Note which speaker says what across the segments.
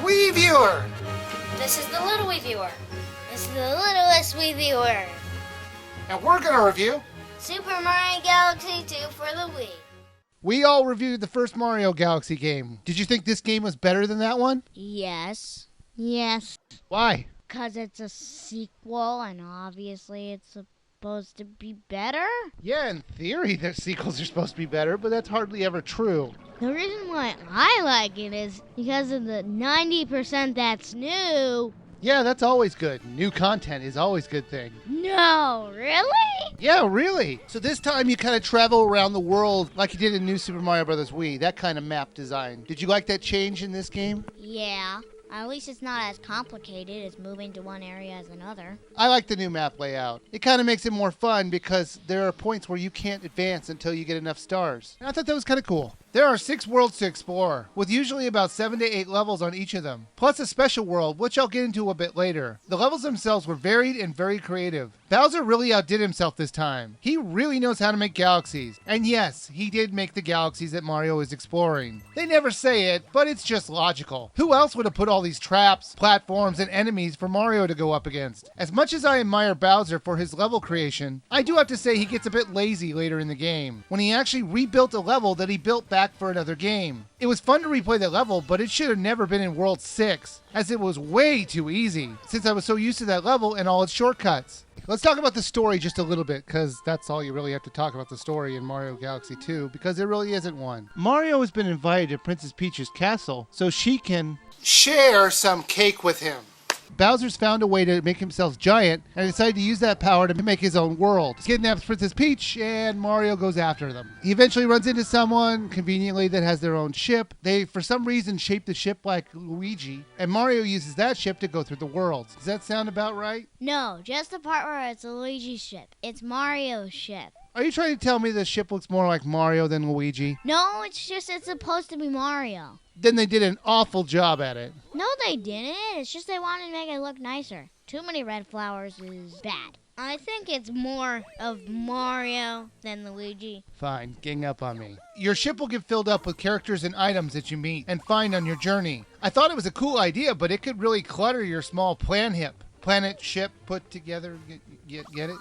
Speaker 1: Wiiviewer!
Speaker 2: This is the LilWiiviewer. This is the LittlestWiiviewer.
Speaker 1: And we're going to review
Speaker 2: Super Mario Galaxy 2 for the Wii.
Speaker 3: We all reviewed the first Mario Galaxy game. Did you think this game was better than that one?
Speaker 4: Yes.
Speaker 3: Why?
Speaker 4: Because it's a sequel, and obviously it's supposed to be better.
Speaker 3: Yeah, in theory, their sequels are supposed to be better, but that's hardly ever true.
Speaker 4: The reason why I like it is because of the 90% that's new.
Speaker 3: Yeah, that's always good. New content is always a good thing.
Speaker 4: No, really?
Speaker 3: Yeah, really. So this time you kind of travel around the world like you did in New Super Mario Bros. Wii, that kind of map design. Did you like that change in this game?
Speaker 4: Yeah. At least it's not as complicated as moving to one area as another.
Speaker 3: I like the new map layout. It kind of makes it more fun because there are points where you can't advance until you get enough stars. And I thought that was kind of cool. There are 6 worlds to explore, with usually about 7 to 8 levels on each of them, plus a special world, which I'll get into a bit later. The levels themselves were varied and very creative. Bowser really outdid himself this time. He really knows how to make galaxies. And yes, he did make the galaxies that Mario is exploring. They never say it, but it's just logical. Who else would have put all these traps, platforms, and enemies for Mario to go up against? As much as I admire Bowser for his level creation, I do have to say he gets a bit lazy later in the game, when he actually rebuilt a level that he built back for another game. It was fun to replay the level, but it should have never been in World 6, as it was way too easy, since I was so used to that level and all its shortcuts. Let's talk about the story just a little bit, because that's all you really have to talk about the story in Mario Galaxy 2, because there really isn't one. Mario has been invited to Princess Peach's castle so she can
Speaker 1: share some cake with him.
Speaker 3: Bowser's found a way to make himself giant and decided to use that power to make his own world. He kidnaps Princess Peach and Mario goes after them. He eventually runs into someone, conveniently, that has their own ship. They, for some reason, shape the ship like Luigi, and Mario uses that ship to go through the worlds. Does that sound about right?
Speaker 4: No, just the part where it's a Luigi ship. It's Mario's ship.
Speaker 3: Are you trying to tell me the ship looks more like Mario than Luigi?
Speaker 4: No, it's supposed to be Mario.
Speaker 3: Then they did an awful job at it.
Speaker 4: No, they didn't. It's just they wanted to make it look nicer. Too many red flowers is bad. I think it's more of Mario than Luigi.
Speaker 3: Fine, gang up on me. Your ship will get filled up with characters and items that you meet and find on your journey. I thought it was a cool idea, but it could really clutter your small planet ship put together. Get it?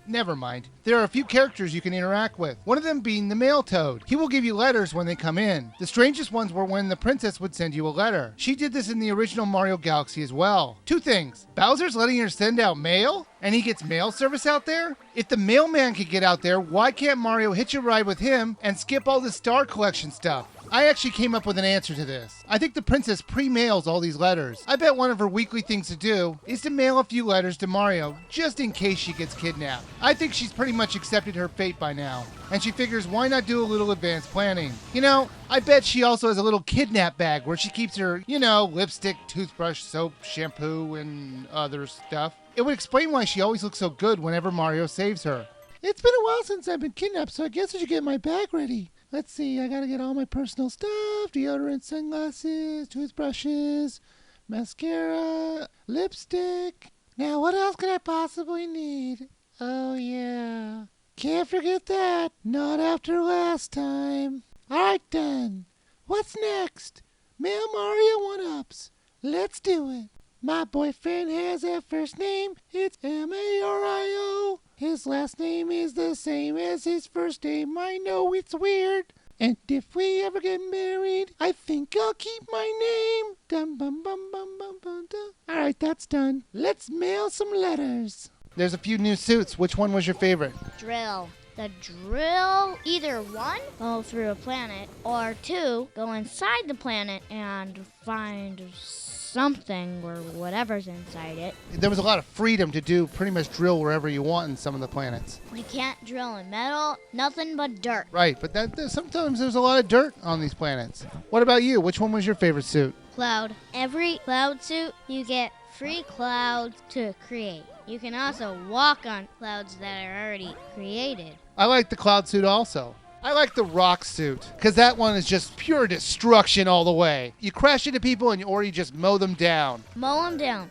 Speaker 3: Never mind. There are a few characters you can interact with, one of them being the mail toad. He will give you letters when they come in. The strangest ones were when the princess would send you a letter. She did this in the original Mario Galaxy as well. 2 things. Bowser's letting her send out mail, and he gets mail service out there? If the mailman could get out there, why can't Mario hitch a ride with him and skip all the star collection stuff? I actually came up with an answer to this. I think the princess pre-mails all these letters. I bet one of her weekly things to do is to mail a few letters to Mario, just in case she gets kidnapped. I think she's pretty much accepted her fate by now, and she figures why not do a little advanced planning. You know, I bet she also has a little kidnap bag where she keeps her, lipstick, toothbrush, soap, shampoo, and other stuff. It would explain why she always looks so good whenever Mario saves her. It's been a while since I've been kidnapped, so I guess I should get my bag ready. Let's see, I gotta get all my personal stuff, deodorant, sunglasses, toothbrushes, mascara, lipstick. Now what else could I possibly need? Oh yeah, can't forget that, not after last time. Alright then, what's next? Mail Mario 1-ups. Let's do it. My boyfriend has a first name, it's Mario. His last name is the same as his first name. I know it's weird. And if we ever get married, I think I'll keep my name. Dum bum bum bum bum bum dum. All right, that's done. Let's mail some letters. There's a few new suits. Which one was your favorite?
Speaker 4: Drill. The drill, either 1, go through a planet, or 2, go inside the planet and find something or whatever's inside it.
Speaker 3: There was a lot of freedom to do pretty much drill wherever you want in some of the planets.
Speaker 4: You can't drill in metal, nothing but dirt.
Speaker 3: Right, but sometimes there's a lot of dirt on these planets. What about you? Which one was your favorite suit?
Speaker 4: Cloud. Every cloud suit, you get free clouds to create. You can also walk on clouds that are already created.
Speaker 3: I like the cloud suit also. I like the rock suit, because that one is just pure destruction all the way. You crash into people or you just mow them down.
Speaker 4: Mow them down.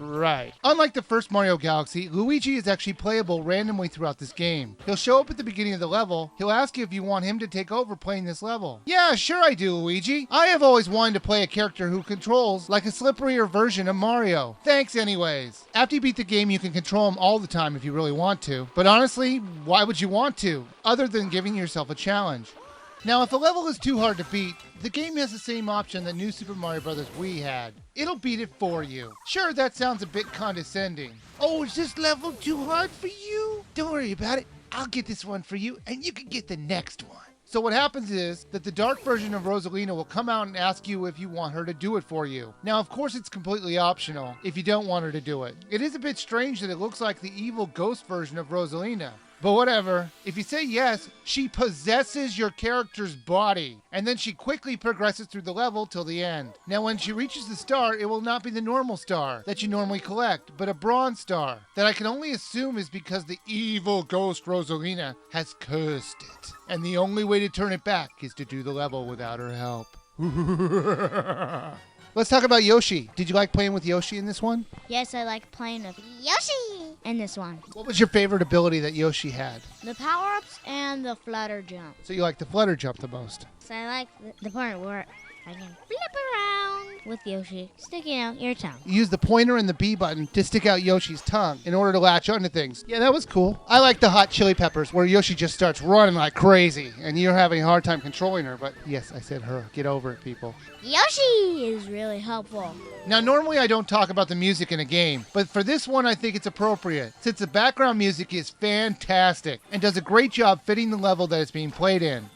Speaker 3: Right. Unlike the first Mario Galaxy, Luigi is actually playable randomly throughout this game. He'll show up at the beginning of the level. He'll ask you if you want him to take over playing this level. Yeah, sure I do, Luigi. I have always wanted to play a character who controls like a slipperier version of Mario. Thanks anyways. After you beat the game, you can control him all the time if you really want to. But honestly, why would you want to? Other than giving yourself a challenge. Now, if a level is too hard to beat, the game has the same option that New Super Mario Bros. Wii had. It'll beat it for you. Sure, that sounds a bit condescending. Oh, is this level too hard for you? Don't worry about it. I'll get this one for you, and you can get the next one. So what happens is that the dark version of Rosalina will come out and ask you if you want her to do it for you. Now, of course, it's completely optional if you don't want her to do it. It is a bit strange that it looks like the evil ghost version of Rosalina. But whatever, if you say yes, she possesses your character's body, and then she quickly progresses through the level till the end. Now when she reaches the star, it will not be the normal star that you normally collect, but a bronze star, that I can only assume is because the evil ghost Rosalina has cursed it. And the only way to turn it back is to do the level without her help. Let's talk about Yoshi. Did you like playing with Yoshi in this one?
Speaker 4: Yes, I like playing with Yoshi in this one.
Speaker 3: What was your favorite ability that Yoshi had?
Speaker 4: The power-ups and the flutter jump.
Speaker 3: So you like the flutter jump the most?
Speaker 4: So I like the part where I can flip around with Yoshi sticking out your tongue.
Speaker 3: You use the pointer and the B button to stick out Yoshi's tongue in order to latch onto things. Yeah, that was cool. I like the hot chili peppers where Yoshi just starts running like crazy and you're having a hard time controlling her. But yes, I said her. Get over it, people.
Speaker 4: Yoshi is really helpful.
Speaker 3: Now, normally I don't talk about the music in a game, but for this one I think it's appropriate since the background music is fantastic and does a great job fitting the level that it's being played in.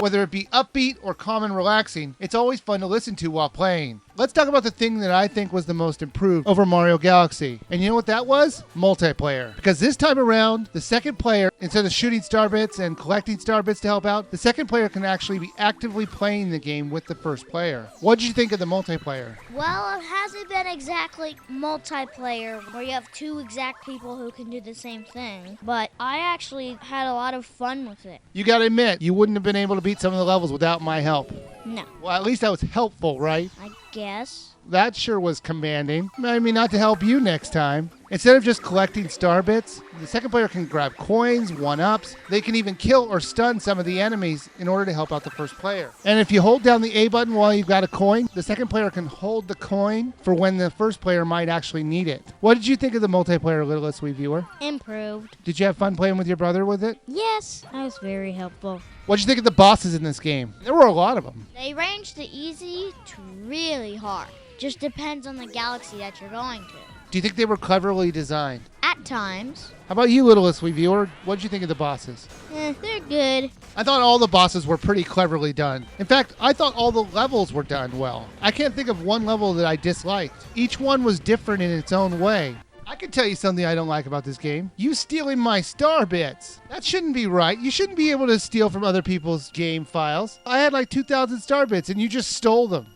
Speaker 3: Whether it be upbeat or calm and relaxing, it's always fun to listen to while playing. Let's talk about the thing that I think was the most improved over Mario Galaxy. And you know what that was? Multiplayer. Because this time around, the second player, instead of shooting star bits and collecting star bits to help out, the second player can actually be actively playing the game with the first player. What did you think of the multiplayer?
Speaker 4: Well, it hasn't been exactly multiplayer where you have two exact people who can do the same thing, but I actually had a lot of fun with it.
Speaker 3: You gotta admit, you wouldn't have been able to beat some of the levels without my help.
Speaker 4: No.
Speaker 3: Well, at least I was helpful, right?
Speaker 4: I guess.
Speaker 3: That sure was commanding. I mean, not to help you next time. Instead of just collecting star bits, the second player can grab coins, one-ups. They can even kill or stun some of the enemies in order to help out the first player. And if you hold down the A button while you've got a coin, the second player can hold the coin for when the first player might actually need it. What did you think of the multiplayer, LittlestWiiviewer?
Speaker 4: Improved.
Speaker 3: Did you have fun playing with your brother with it?
Speaker 4: Yes, that was very helpful.
Speaker 3: What did you think of the bosses in this game? There were a lot of them.
Speaker 4: They range the easy to really hard. Just depends on the galaxy that you're going to.
Speaker 3: Do you think they were cleverly designed?
Speaker 4: At times.
Speaker 3: How about you, LittlestWiiviewer? What did you think of the bosses?
Speaker 4: They're good.
Speaker 3: I thought all the bosses were pretty cleverly done. In fact, I thought all the levels were done well. I can't think of one level that I disliked. Each one was different in its own way. I can tell you something I don't like about this game. You stealing my star bits. That shouldn't be right. You shouldn't be able to steal from other people's game files. I had like 2,000 star bits and you just stole them.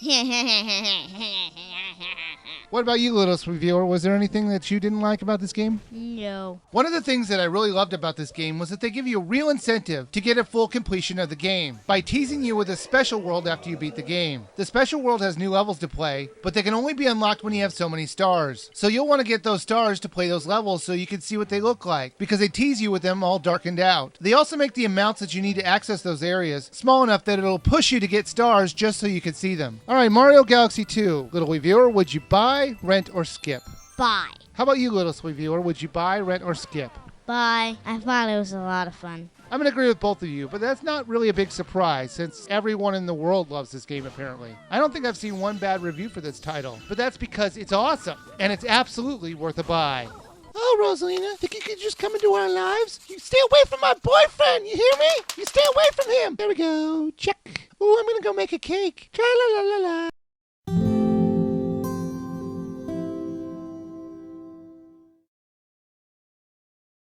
Speaker 3: What about you, LittlestWiiviewer? Was there anything that you didn't like about this game?
Speaker 4: No.
Speaker 3: One of the things that I really loved about this game was that they give you a real incentive to get a full completion of the game by teasing you with a special world after you beat the game. The special world has new levels to play, but they can only be unlocked when you have so many stars. So you'll want to get those stars to play those levels so you can see what they look like, because they tease you with them all darkened out. They also make the amounts that you need to access those areas small enough that it'll push you to get stars just so you can see them. Alright, Mario Galaxy 2. LittlWiiviewer, would you buy, rent, or skip?
Speaker 4: Bye.
Speaker 3: How about you, LittlestWiiviewer? Would you buy, rent, or skip?
Speaker 4: Bye. I thought it was a lot of fun.
Speaker 3: I'm going to agree with both of you, but that's not really a big surprise since everyone in the world loves this game apparently. I don't think I've seen one bad review for this title, but that's because it's awesome and it's absolutely worth a buy. Oh, Rosalina, think you could just come into our lives? You stay away from my boyfriend, you hear me? You stay away from him. There we go. Check. Oh, I'm going to go make a cake. Tra-la-la-la-la.